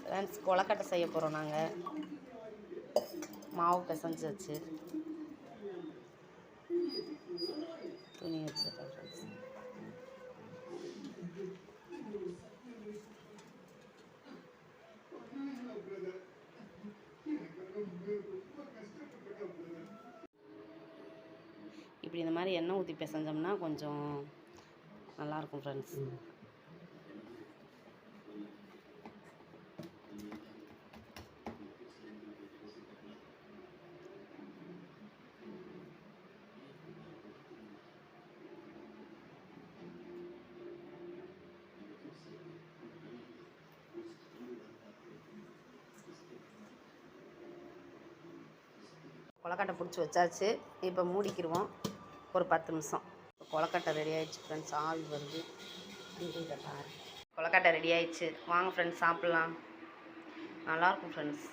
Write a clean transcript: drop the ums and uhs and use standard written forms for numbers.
Friends kozhukattai செய்ய போகிறோம். நாங்கள் மாவு பிசைஞ்சு வச்சு துணி வச்சுருக்கேன் ஃப்ரெண்ட்ஸ். இப்படி இந்த மாதிரி எண்ணெய் ஊற்றி பிசைஞ்சோம்னா கொஞ்சம் நல்லாயிருக்கும் ஃப்ரெண்ட்ஸ். கொலக்கட்டை பிடிச்சி வச்சாச்சு. இப்போ மூடிக்கிடுவோம் ஒரு 10 நிமிஷம். கொலக்கட்டை ரெடி ஆகிடுச்சு ஃப்ரெண்ட்ஸ். ஆவி வருது. கொலக்கட்டை ரெடி ஆகிடுச்சு. வாங்க ஃப்ரெண்ட்ஸ் சாப்பிட்லாம். நல்லாயிருக்கும் ஃப்ரெண்ட்ஸ்.